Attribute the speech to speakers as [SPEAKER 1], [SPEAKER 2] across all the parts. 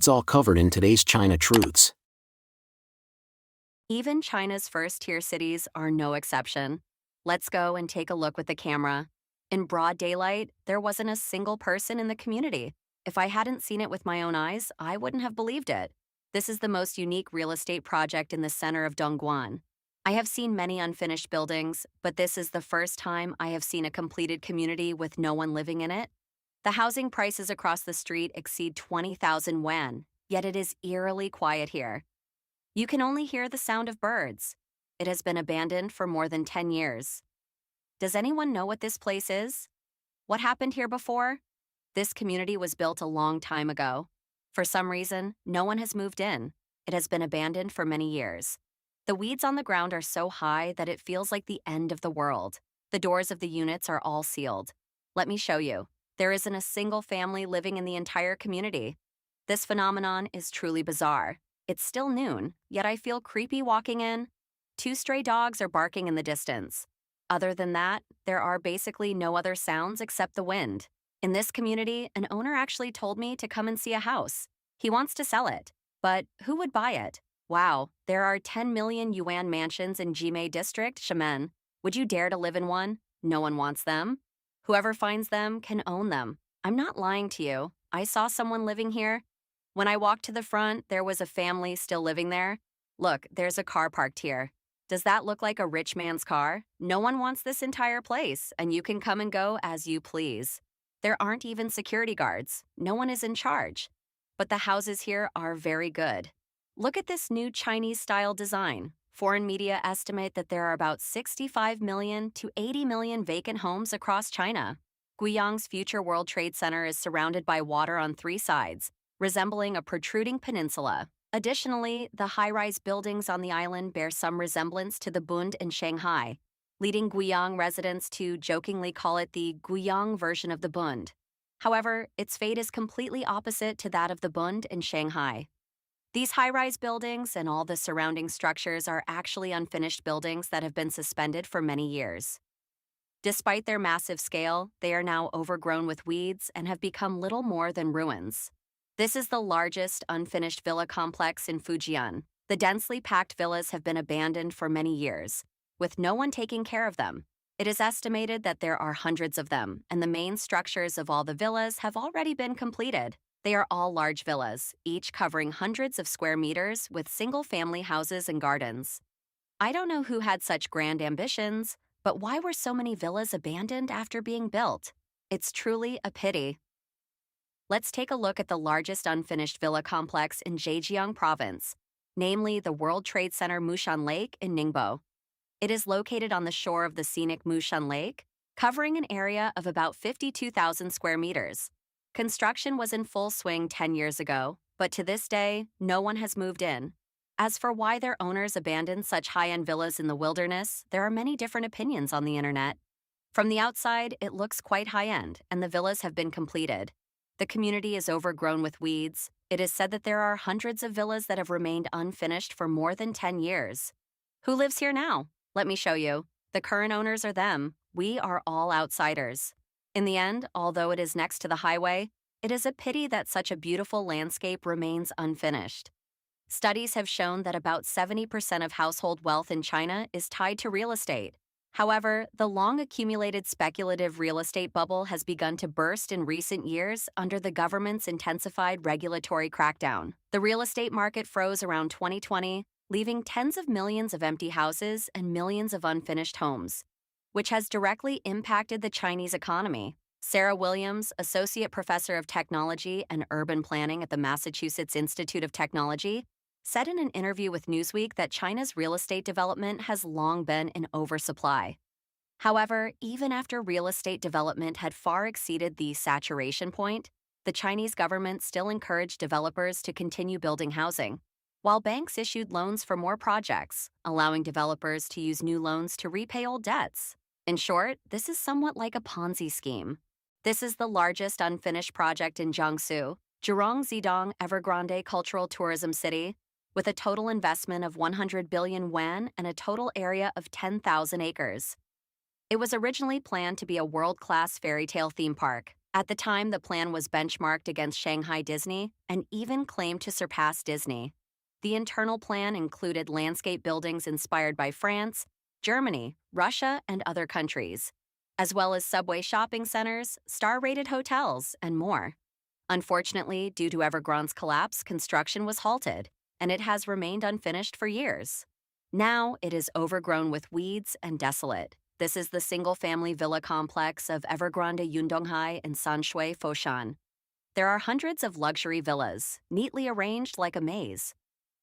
[SPEAKER 1] It's all covered in today's China Truths.
[SPEAKER 2] Even China's first-tier cities are no exception. Let's go and take a look with the camera. In broad daylight, there wasn't a single person in the community. If I hadn't seen it with my own eyes, I wouldn't have believed it. This is the most unique real estate project in the center of Dongguan. I have seen many unfinished buildings, but this is the first time I have seen a completed community with no one living in it. The housing prices across the street exceed 20,000 yuan, yet it is eerily quiet here. You can only hear the sound of birds. It has been abandoned for more than 10 years. Does anyone know what this place is? What happened here before? This community was built a long time ago. For some reason, no one has moved in. It has been abandoned for many years. The weeds on the ground are so high that it feels like the end of the world. The doors of the units are all sealed. Let me show you. There isn't a single family living in the entire community. This phenomenon is truly bizarre. It's still noon, yet I feel creepy walking in. 2 stray dogs are barking in the distance. Other than that, there are basically no other sounds except the wind. In this community, an owner actually told me to come and see a house. He wants to sell it. But who would buy it? Wow, there are 10 million yuan mansions in Jimei District, Xiamen. Would you dare to live in one? No one wants them. Whoever finds them can own them. I'm not lying to you. I saw someone living here. When I walked to the front, there was a family still living there. Look, there's a car parked here. Does that look like a rich man's car? No one wants this entire place, and you can come and go as you please. There aren't even security guards. No one is in charge. But the houses here are very good. Look at this new Chinese-style design. Foreign media estimate that there are about 65 million to 80 million vacant homes across China. Guiyang's future World Trade Center is surrounded by water on 3 sides, resembling a protruding peninsula. Additionally, the high-rise buildings on the island bear some resemblance to the Bund in Shanghai, leading Guiyang residents to jokingly call it the Guiyang version of the Bund. However, its fate is completely opposite to that of the Bund in Shanghai. These high-rise buildings and all the surrounding structures are actually unfinished buildings that have been suspended for many years. Despite their massive scale, they are now overgrown with weeds and have become little more than ruins. This is the largest unfinished villa complex in Fujian. The densely packed villas have been abandoned for many years, with no one taking care of them. It is estimated that there are hundreds of them, and the main structures of all the villas have already been completed. They are all large villas, each covering hundreds of square meters with single-family houses and gardens. I don't know who had such grand ambitions, but why were so many villas abandoned after being built? It's truly a pity. Let's take a look at the largest unfinished villa complex in Zhejiang Province, namely the World Trade Center Mushan Lake in Ningbo. It is located on the shore of the scenic Mushan Lake, covering an area of about 52,000 square meters. Construction was in full swing 10 years ago, but to this day, no one has moved in. As for why their owners abandoned such high-end villas in the wilderness, there are many different opinions on the internet. From the outside, it looks quite high-end, and the villas have been completed. The community is overgrown with weeds. It is said that there are hundreds of villas that have remained unfinished for more than 10 years. Who lives here now? Let me show you. The current owners are them. We are all outsiders. In the end, although it is next to the highway, it is a pity that such a beautiful landscape remains unfinished. Studies have shown that about 70% of household wealth in China is tied to real estate. However, the long-accumulated speculative real estate bubble has begun to burst in recent years under the government's intensified regulatory crackdown. The real estate market froze around 2020, leaving tens of millions of empty houses and millions of unfinished homes, which has directly impacted the Chinese economy. Sarah Williams, Associate Professor of Technology and Urban Planning at the Massachusetts Institute of Technology, said in an interview with Newsweek that China's real estate development has long been in oversupply. However, even after real estate development had far exceeded the saturation point, the Chinese government still encouraged developers to continue building housing, while banks issued loans for more projects, allowing developers to use new loans to repay old debts. In short, this is somewhat like a Ponzi scheme. This is the largest unfinished project in Jiangsu, Zhurong Zidong Evergrande Cultural Tourism City, with a total investment of 100 billion yuan and a total area of 10,000 acres. It was originally planned to be a world-class fairy tale theme park. At the time, the plan was benchmarked against Shanghai Disney and even claimed to surpass Disney. The internal plan included landscape buildings inspired by France, Germany, Russia, and other countries, as well as subway shopping centers, star-rated hotels, and more. Unfortunately, due to Evergrande's collapse, construction was halted, and it has remained unfinished for years. Now it is overgrown with weeds and desolate. This is the single-family villa complex of Evergrande Yundonghai in Sanshui, Foshan. There are hundreds of luxury villas, neatly arranged like a maze.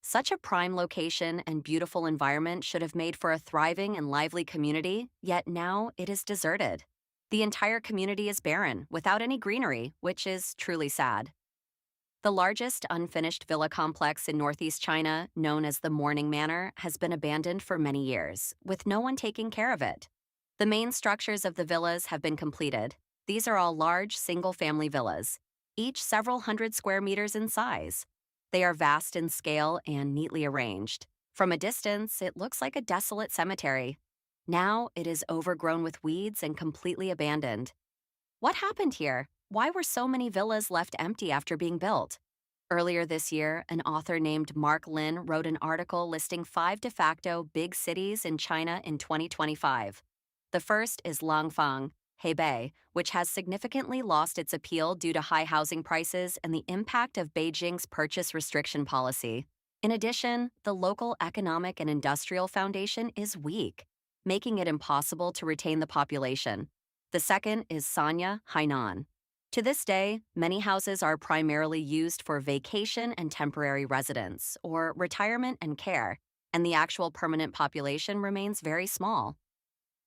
[SPEAKER 2] Such a prime location and beautiful environment should have made for a thriving and lively community, yet now it is deserted. The entire community is barren, without any greenery, which is truly sad. The largest unfinished villa complex in northeast China, known as the Morning Manor, has been abandoned for many years, with no one taking care of it. The main structures of the villas have been completed. These are all large, single-family villas, each several hundred square meters in size. They are vast in scale and neatly arranged. From a distance, it looks like a desolate cemetery. Now it is overgrown with weeds and completely abandoned. What happened here? Why were so many villas left empty after being built? Earlier this year, an author named Mark Lin wrote an article listing 5 de facto big cities in China in 2025. The first is Langfang, Hebei, which has significantly lost its appeal due to high housing prices and the impact of Beijing's purchase restriction policy. In addition, the local economic and industrial foundation is weak, making it impossible to retain the population. The second is Sanya, Hainan. To this day, many houses are primarily used for vacation and temporary residence, or retirement and care, and the actual permanent population remains very small.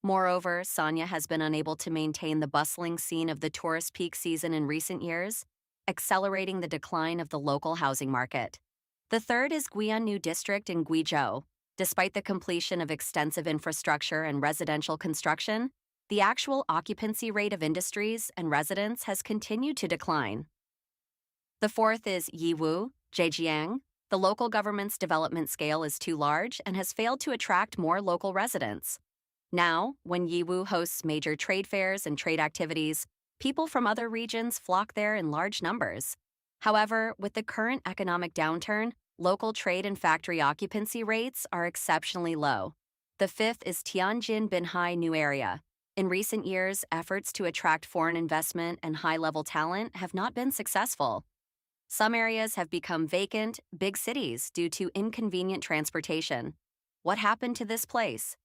[SPEAKER 2] Moreover, Sanya has been unable to maintain the bustling scene of the tourist peak season in recent years, accelerating the decline of the local housing market. The third is Guiannu District in Guizhou. Despite the completion of extensive infrastructure and residential construction, the actual occupancy rate of industries and residents has continued to decline. The fourth is Yiwu, Zhejiang. The local government's development scale is too large and has failed to attract more local residents. Now, when Yiwu hosts major trade fairs and trade activities, people from other regions flock there in large numbers. However, with the current economic downturn, local trade and factory occupancy rates are exceptionally low. The fifth is Tianjin Binhai New Area. In recent years, efforts to attract foreign investment and high-level talent have not been successful. Some areas have become vacant, big cities due to inconvenient transportation. What happened to this place?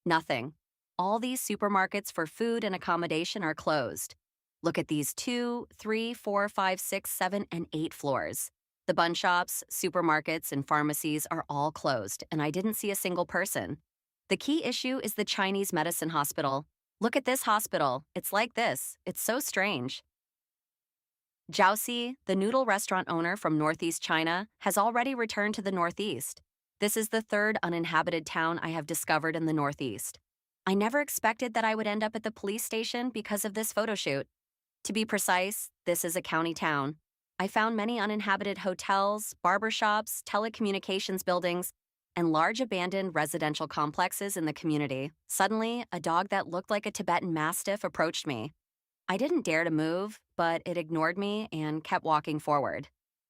[SPEAKER 2] Nothing. All these supermarkets for food and accommodation are closed. Look at these 2, 3, 4, 5, 6, 7, and 8 floors. The bun shops, supermarkets, and pharmacies are all closed, and I didn't see a single person. The key issue is the Chinese medicine hospital. Look at this hospital. It's like this. It's so strange. Jiaoxi, the noodle restaurant owner from northeast China, has already returned to the northeast. This is the third uninhabited town I have discovered in the northeast. I never expected that I would end up at the police station because of this photo shoot. To be precise, this is a county town. I found many uninhabited hotels, barbershops, telecommunications buildings, and large abandoned residential complexes in the community. Suddenly, a dog that looked like a Tibetan Mastiff approached me. I didn't dare to move, but it ignored me and kept walking forward.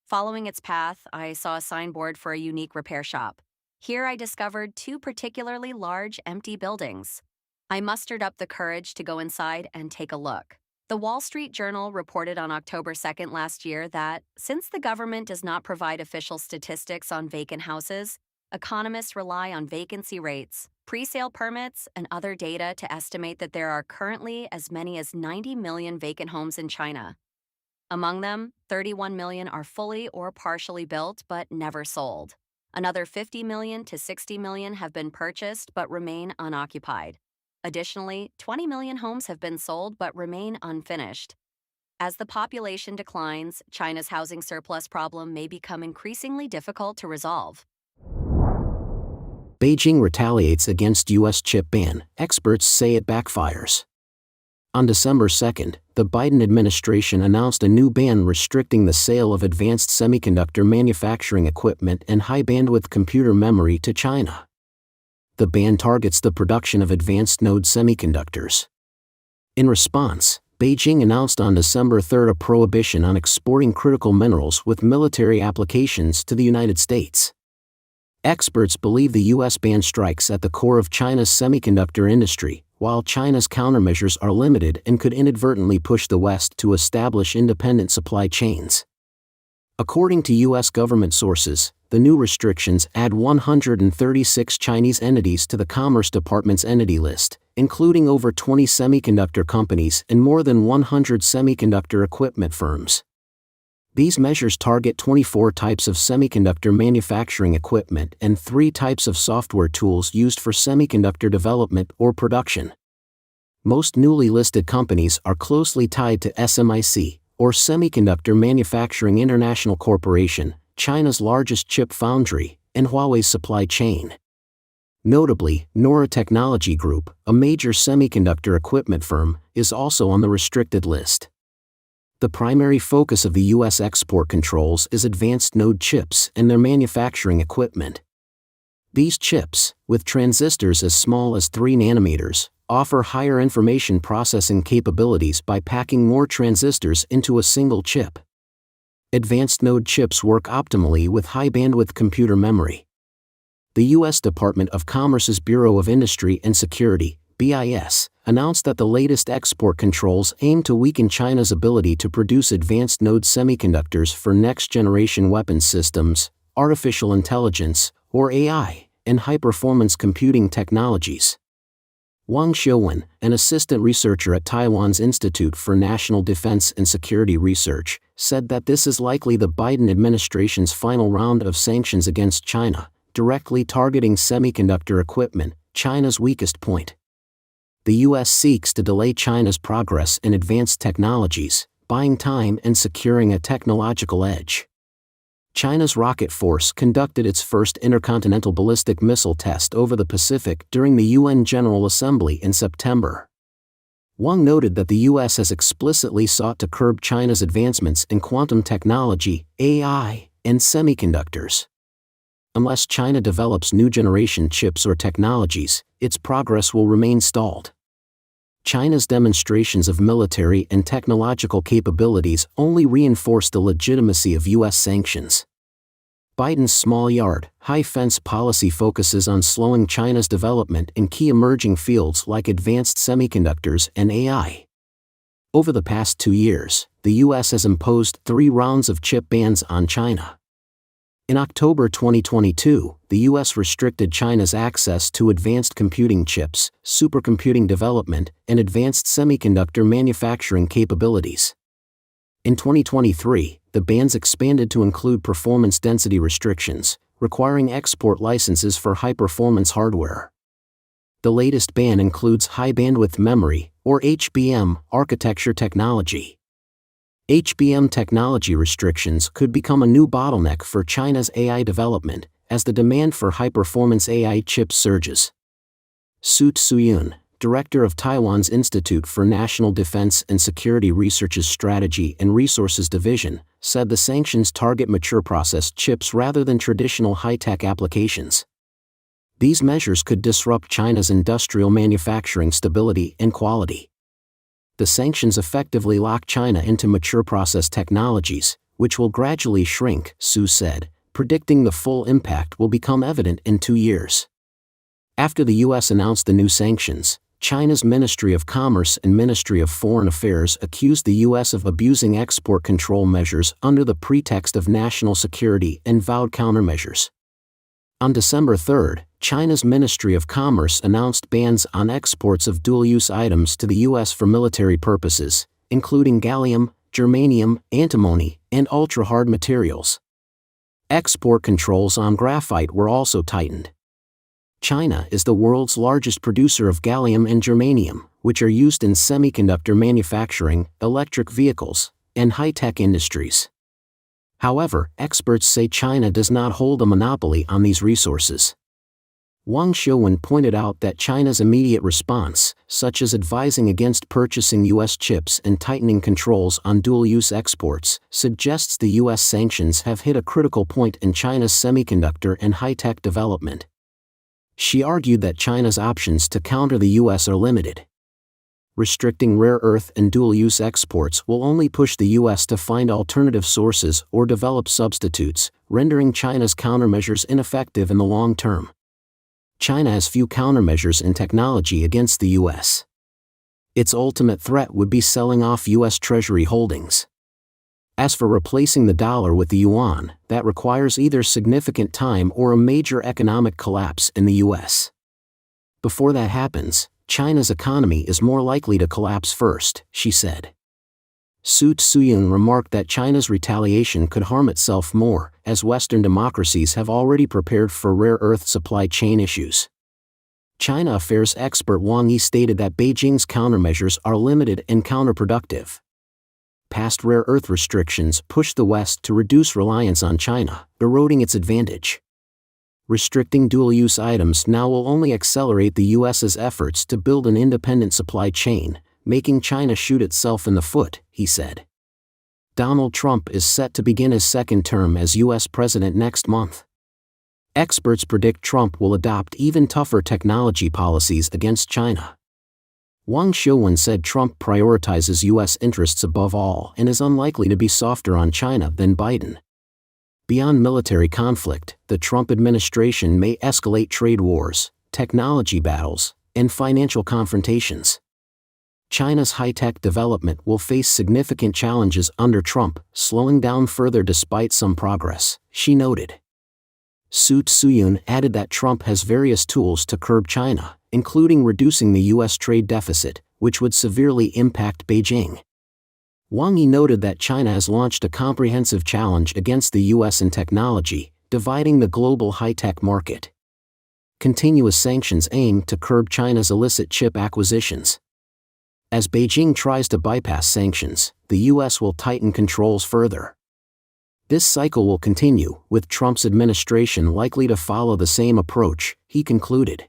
[SPEAKER 2] Following its path, I saw a signboard for a unique repair shop. Here I discovered 2 particularly large, empty buildings. I mustered up the courage to go inside and take a look. The Wall Street Journal reported on October 2nd last year that, since the government does not provide official statistics on vacant houses, economists rely on vacancy rates, pre-sale permits, and other data to estimate that there are currently as many as 90 million vacant homes in China. Among them, 31 million are fully or partially built but never sold. Another 50 million to 60 million have been purchased but remain unoccupied. Additionally, 20 million homes have been sold but remain unfinished. As the population declines, China's housing surplus problem may become increasingly difficult to resolve.
[SPEAKER 1] Beijing retaliates against U.S. chip ban. Experts say it backfires. On December 2nd, the Biden administration announced a new ban restricting the sale of advanced semiconductor manufacturing equipment and high-bandwidth computer memory to China. The ban targets the production of advanced node semiconductors. In response, Beijing announced on December 3 a prohibition on exporting critical minerals with military applications to the United States. Experts believe the U.S. ban strikes at the core of China's semiconductor industry, while China's countermeasures are limited and could inadvertently push the West to establish independent supply chains. According to U.S. government sources, the new restrictions add 136 Chinese entities to the Commerce Department's entity list, including over 20 semiconductor companies and more than 100 semiconductor equipment firms. These measures target 24 types of semiconductor manufacturing equipment and 3 types of software tools used for semiconductor development or production. Most newly listed companies are closely tied to SMIC, or Semiconductor Manufacturing International Corporation, China's largest chip foundry, and Huawei's supply chain. Notably, Nora Technology Group, a major semiconductor equipment firm, is also on the restricted list. The primary focus of the U.S. export controls is advanced node chips and their manufacturing equipment. These chips, with transistors as small as 3 nanometers, offer higher information processing capabilities by packing more transistors into a single chip. Advanced node chips work optimally with high-bandwidth computer memory. The U.S. Department of Commerce's Bureau of Industry and Security, BIS, announced that the latest export controls aim to weaken China's ability to produce advanced node semiconductors for next-generation weapons systems, artificial intelligence, or AI, and high-performance computing technologies. Wang Xiuwen, an assistant researcher at Taiwan's Institute for National Defense and Security Research, said that this is likely the Biden administration's final round of sanctions against China, directly targeting semiconductor equipment, China's weakest point. The U.S. seeks to delay China's progress in advanced technologies, buying time and securing a technological edge. China's rocket force conducted its first intercontinental ballistic missile test over the Pacific during the UN General Assembly in September. Wang noted that the U.S. has explicitly sought to curb China's advancements in quantum technology, AI, and semiconductors. Unless China develops new generation chips or technologies, its progress will remain stalled. China's demonstrations of military and technological capabilities only reinforce the legitimacy of U.S. sanctions. Biden's small yard, high fence policy focuses on slowing China's development in key emerging fields like advanced semiconductors and AI. Over the past 2 years, the U.S. has imposed 3 rounds of chip bans on China. In October 2022, the U.S. restricted China's access to advanced computing chips, supercomputing development, and advanced semiconductor manufacturing capabilities. In 2023, the bans expanded to include performance density restrictions, requiring export licenses for high-performance hardware. The latest ban includes high-bandwidth memory, or HBM, architecture technology. HBM technology restrictions could become a new bottleneck for China's AI development, as the demand for high-performance AI chips surges. Su Tsuyun, director of Taiwan's Institute for National Defense and Security Research's Strategy and Resources Division, said the sanctions target mature processed chips rather than traditional high-tech applications. These measures could disrupt China's industrial manufacturing stability and quality. The sanctions effectively lock China into mature process technologies, which will gradually shrink, Su said, predicting the full impact will become evident in 2 years. After the U.S. announced the new sanctions, China's Ministry of Commerce and Ministry of Foreign Affairs accused the U.S. of abusing export control measures under the pretext of national security and vowed countermeasures. On December 3, China's Ministry of Commerce announced bans on exports of dual-use items to the U.S. for military purposes, including gallium, germanium, antimony, and ultra-hard materials. Export controls on graphite were also tightened. China is the world's largest producer of gallium and germanium, which are used in semiconductor manufacturing, electric vehicles, and high-tech industries. However, experts say China does not hold a monopoly on these resources. Wang Xiuwen pointed out that China's immediate response, such as advising against purchasing U.S. chips and tightening controls on dual-use exports, suggests the U.S. sanctions have hit a critical point in China's semiconductor and high-tech development. She argued that China's options to counter the U.S. are limited. Restricting rare earth and dual-use exports will only push the U.S. to find alternative sources or develop substitutes, rendering China's countermeasures ineffective in the long term. China has few countermeasures in technology against the U.S. Its ultimate threat would be selling off U.S. Treasury holdings. As for replacing the dollar with the yuan, that requires either significant time or a major economic collapse in the U.S. Before that happens, China's economy is more likely to collapse first, she said. Su Tsuyun remarked that China's retaliation could harm itself more, as Western democracies have already prepared for rare earth supply chain issues. China affairs expert Wang Yi stated that Beijing's countermeasures are limited and counterproductive. Past rare earth restrictions pushed the West to reduce reliance on China, eroding its advantage. Restricting dual-use items now will only accelerate the U.S.'s efforts to build an independent supply chain, making China shoot itself in the foot, he said. Donald Trump is set to begin his second term as U.S. president next month. Experts predict Trump will adopt even tougher technology policies against China. Wang Shouwen said Trump prioritizes U.S. interests above all and is unlikely to be softer on China than Biden. Beyond military conflict, the Trump administration may escalate trade wars, technology battles, and financial confrontations. China's high-tech development will face significant challenges under Trump, slowing down further despite some progress, she noted. Su Tsuyun added that Trump has various tools to curb China, including reducing the U.S. trade deficit, which would severely impact Beijing. Wang Yi noted that China has launched a comprehensive challenge against the U.S. in technology, dividing the global high-tech market. Continuous sanctions aim to curb China's illicit chip acquisitions. As Beijing tries to bypass sanctions, the U.S. will tighten controls further. This cycle will continue, with Trump's administration likely to follow the same approach, he concluded.